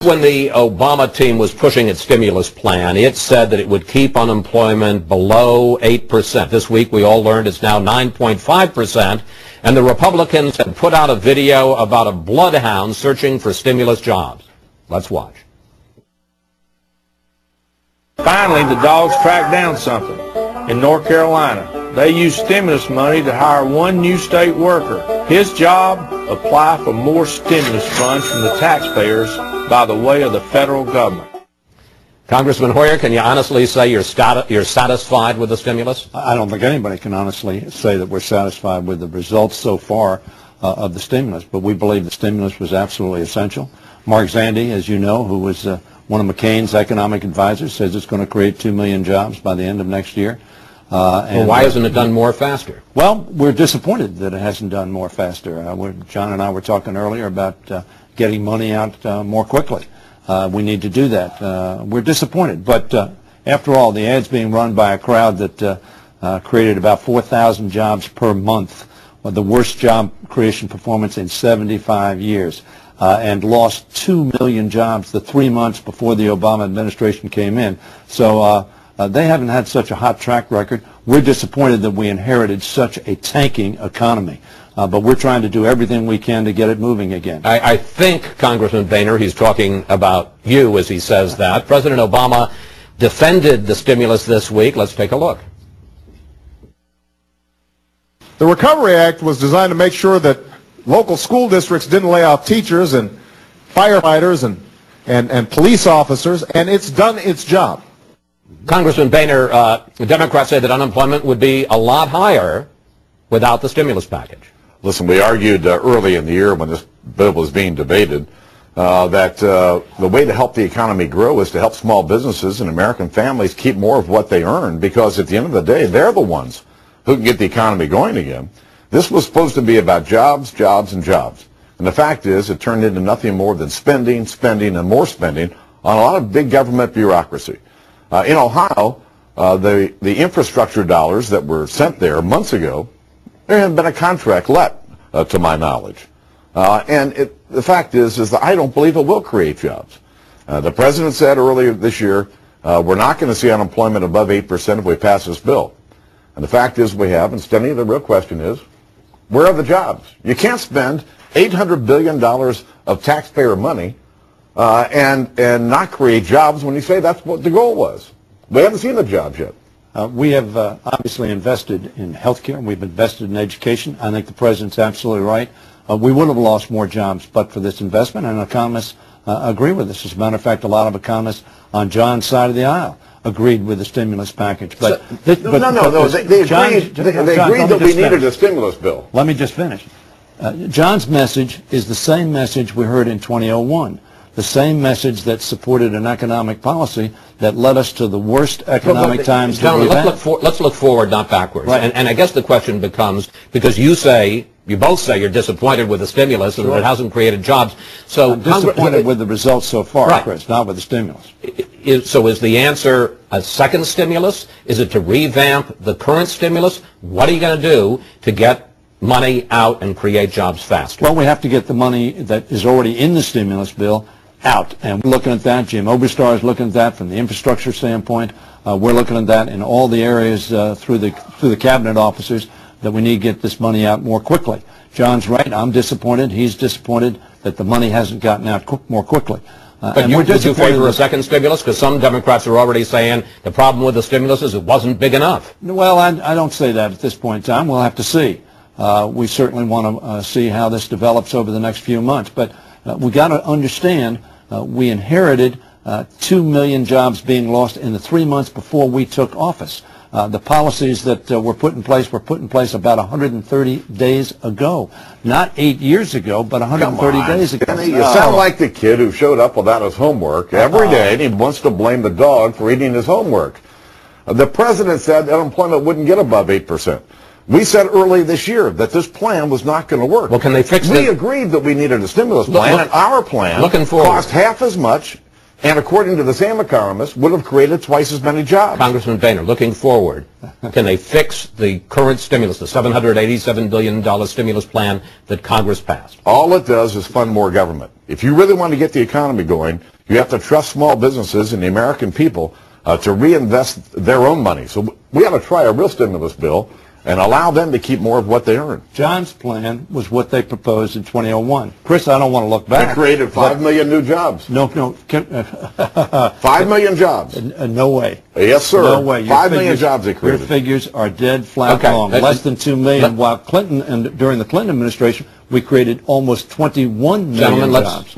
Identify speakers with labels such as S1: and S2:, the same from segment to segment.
S1: When the Obama team was pushing its stimulus plan, it said that it would keep unemployment below 8%. This week we all learned it's now 9.5%, and the Republicans had put out a video about a bloodhound searching for stimulus jobs. Let's watch.
S2: Finally, the dogs tracked down something. In North Carolina, they used stimulus money to hire one new state worker. His job, apply for more stimulus funds from the taxpayers by the way of the federal government.
S1: Congressman Boehner, can you honestly say you're satisfied with the stimulus?
S3: I don't think anybody can honestly say that we're satisfied with the results so far of the stimulus, but we believe the stimulus was absolutely essential. Mark Zandi, as you know, who was one of McCain's economic advisors, says it's going to create 2 million jobs by the end of next year.
S1: Well, why hasn't it done more faster?
S3: Well, we're disappointed that it hasn't done more faster. John and I were talking earlier about getting money out more quickly. We need to do that. We're disappointed, but after all, the ad's being run by a crowd that created about 4,000 jobs per month, the worst job creation performance in 75 years, and lost 2 million jobs the 3 months before the Obama administration came in. So they haven't had such a hot track record. We're disappointed that we inherited such a tanking economy. But we're trying to do everything we can to get it moving again.
S1: I think, Congressman Boehner, he's talking about you as he says that. President Obama defended the stimulus this week. Let's take a look.
S4: The Recovery Act was designed to make sure that local school districts didn't lay off teachers and firefighters and police officers, and it's done its job.
S1: Congressman Boehner, the Democrats say that unemployment would be a lot higher without the stimulus package.
S5: Listen, we argued early in the year when this bill was being debated that the way to help the economy grow is to help small businesses and American families keep more of what they earn, because at the end of the day, they're the ones who can get the economy going again. This was supposed to be about jobs, jobs, and jobs. And the fact is, it turned into nothing more than spending, spending, and more spending on a lot of big government bureaucracy. In Ohio, the infrastructure dollars that were sent there months ago, there hadn't been a contract let, to my knowledge. And the fact is that I don't believe it will create jobs. The president said earlier this year, we're not going to see unemployment above 8% if we pass this bill. And the fact is we have, and Stenny, the real question is, where are the jobs? You can't spend $800 billion of taxpayer money and not create jobs when you say that's what the goal was. We haven't seen the jobs yet.
S3: We have obviously invested in health care. We've invested in education. I think the president's absolutely right. We would have lost more jobs but for this investment, and economists agree with this. As a matter of fact, a lot of economists on John's side of the aisle agreed with the stimulus package. But
S5: they agreed that we needed a stimulus bill.
S3: Let me just finish. John's message is the same message we heard in 2001. The same message that supported an economic policy that led us to the worst economic times that we've had.
S1: Let's look forward, not backwards.
S3: Right.
S1: And I guess the question becomes, because you both say you're disappointed with the stimulus and that it hasn't created jobs. So
S3: I'm disappointed with the results so far, right, Chris, not with the stimulus.
S1: So is the answer a second stimulus? Is it to revamp the current stimulus? What are you going to do to get money out and create jobs faster?
S3: Well, we have to get the money that is already in the stimulus bill out, and we're looking at that. Jim Oberstar is looking at that from the infrastructure standpoint. We're looking at that in all the areas through the cabinet officers that we need to get this money out more quickly. John's right. I'm disappointed. He's disappointed that the money hasn't gotten out more quickly.
S1: But would you favor a second stimulus? Because some Democrats are already saying the problem with the stimulus is it wasn't big enough.
S3: Well, I don't say that at this point in time. We'll have to see. We certainly want to see how this develops over the next few months. But we got to understand we inherited 2 million jobs being lost in the 3 months before we took office. The policies that were put in place about 130 days ago. Not 8 years ago, but 130 days ago.
S5: Kenny, you sound like the kid who showed up without his homework every day, and he wants to blame the dog for eating his homework. The president said unemployment wouldn't get above 8%. We said early this year that this plan was not going to work.
S1: Well, can they fix it?
S5: We agreed that we needed a stimulus plan, and our plan cost half as much and according to the same economists, would have created twice as many jobs.
S1: Congressman Boehner, looking forward, can they fix the current stimulus, the $787 billion stimulus plan that Congress passed?
S5: All it does is fund more government. If you really want to get the economy going, you have to trust small businesses and the American people to reinvest their own money. So we ought to try a real stimulus bill and allow them to keep more of what they earn.
S3: John's plan was what they proposed in 2001. Chris, I don't want to look back.
S5: It created 5 million new jobs.
S3: No.
S5: 5 million jobs.
S3: No way.
S5: Yes, sir.
S3: No way.
S5: 5 million jobs they created.
S3: Your figures are dead flat wrong. Less than 2 million. While Clinton, and during the Clinton administration, we created almost 21 million jobs.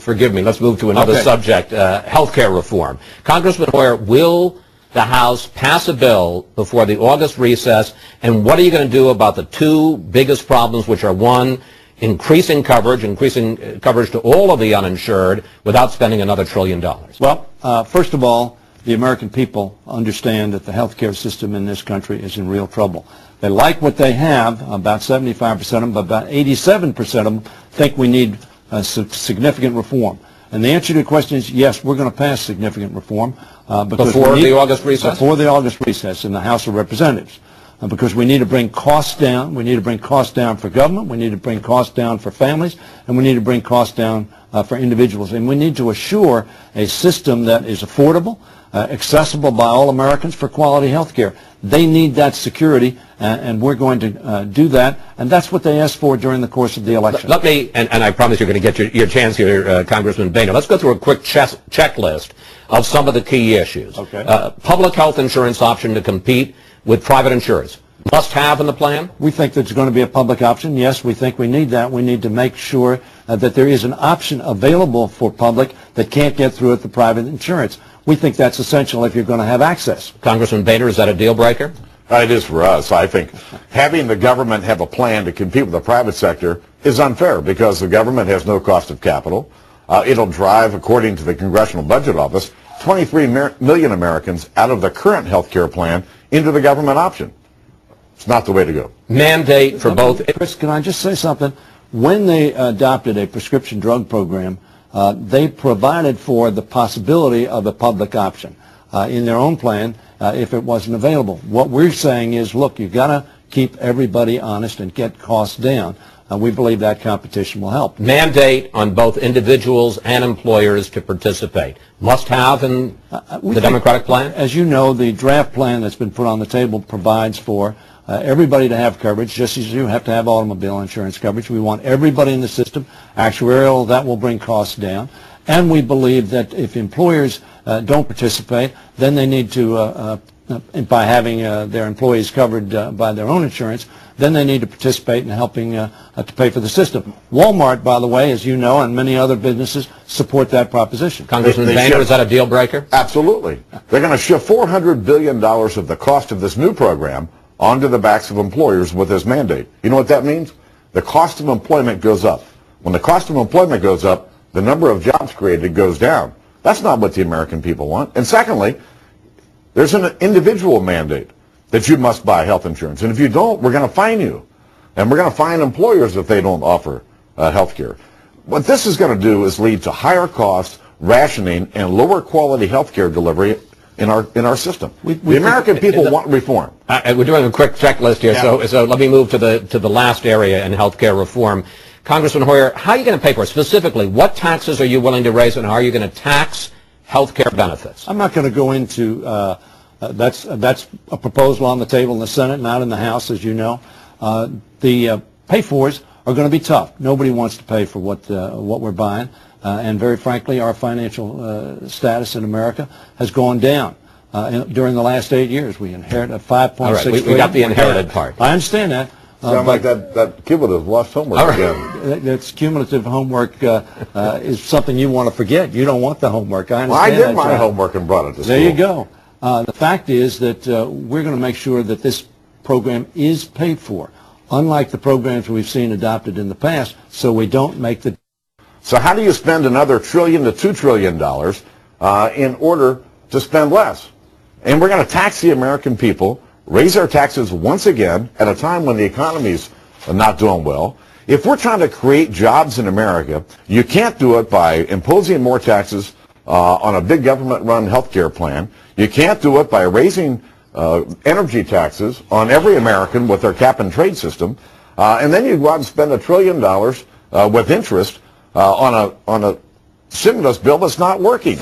S1: Forgive me. Let's move to another subject, health care reform. Congressman Boehner, will the House pass a bill before the August recess, and what are you going to do about the two biggest problems, which are, one, increasing coverage to all of the uninsured without spending another $1 trillion?
S3: Well, first of all, the American people understand that the health care system in this country is in real trouble. They like what they have, about 75% of them, but about 87% of them think we need significant reform. And the answer to the question is yes, we're going to pass significant reform.
S1: Before the August recess?
S3: Before the August recess in the House of Representatives. Because we need to bring costs down. We need to bring costs down for government. We need to bring costs down for families. And we need to bring costs down for individuals. And we need to assure a system that is affordable, accessible by all Americans for quality health care. They need that security, and we're going to do that. And that's what they asked for during the course of the election.
S1: Let me, and I promise you're going to get your chance here, Congressman Boehner. Let's go through a quick checklist of some of the key issues.
S3: Okay.
S1: Public health insurance option to compete with private insurers. Must have in the plan?
S3: We think there's going to be a public option. Yes, we think we need that. We need to make sure that there is an option available for public that can't get through at the private insurance. We think that's essential if you're going to have access.
S1: Congressman Boehner, is that a deal breaker?
S5: It is for us. I think having the government have a plan to compete with the private sector is unfair because the government has no cost of capital. It'll drive, according to the Congressional Budget Office, 23 million Americans out of the current health care plan into the government option. It's not the way to go.
S1: Mandate for both.
S3: Chris, can I just say something? When they adopted a prescription drug program, they provided for the possibility of a public option in their own plan if it wasn't available. What we're saying is, look, you've got to keep everybody honest and get costs down. We believe that competition will help.
S1: Mandate on both individuals and employers to participate. Must have in the Democratic plan?
S3: As you know, the draft plan that's been put on the table provides for everybody to have coverage, just as you have to have automobile insurance coverage. We want everybody in the system. Actuarial, that will bring costs down. And we believe that if employers don't participate, then they need to, by having their employees covered by their own insurance, then they need to participate in helping to pay for the system. Walmart, by the way, as you know, and many other businesses support that proposition.
S1: Congressman Boehner, is that a deal breaker?
S5: Absolutely. They're going to shift $400 billion of the cost of this new program onto the backs of employers with this mandate. You know what that means? The cost of employment goes up. When the cost of employment goes up, the number of jobs created goes down. That's not what the American people want. And secondly, there's an individual mandate that you must buy health insurance. And if you don't, we're going to fine you. And we're going to fine employers if they don't offer health care. What this is going to do is lead to higher costs, rationing, and lower quality health care delivery in our system. The American people want reform.
S1: We're doing a quick checklist here, so let me move to the last area in health care reform. Congressman Hoyer, how are you going to pay for it? Specifically, what taxes are you willing to raise, and how are you going to tax health care benefits?
S3: I'm not going to go into that's a proposal on the table in the Senate, not in the House, as you know. The pay-fors are going to be tough. Nobody wants to pay for what we're buying. And very frankly, our financial status in America has gone down. During the last 8 years, we inherited a $5.6 trillion.
S1: We got the inherited part.
S3: I understand that.
S5: Sound like that kid with his lost homework again.
S3: That's cumulative homework is something you want to forget. You don't want the homework. I
S5: Well, I
S3: understand
S5: did my homework and brought it to school.
S3: There you go. The fact is that we're going to make sure that this program is paid for, unlike the programs we've seen adopted in the past, so we don't make the...
S5: So how do you spend another $1 trillion to $2 trillion in order to spend less? And we're going to tax the American people, raise our taxes once again at a time when the economy's not doing well. If we're trying to create jobs in America, you can't do it by imposing more taxes, on a big government-run health care plan. You can't do it by raising energy taxes on every American with their cap-and-trade system. And then you go out and spend $1 trillion with interest on a stimulus bill that's not working.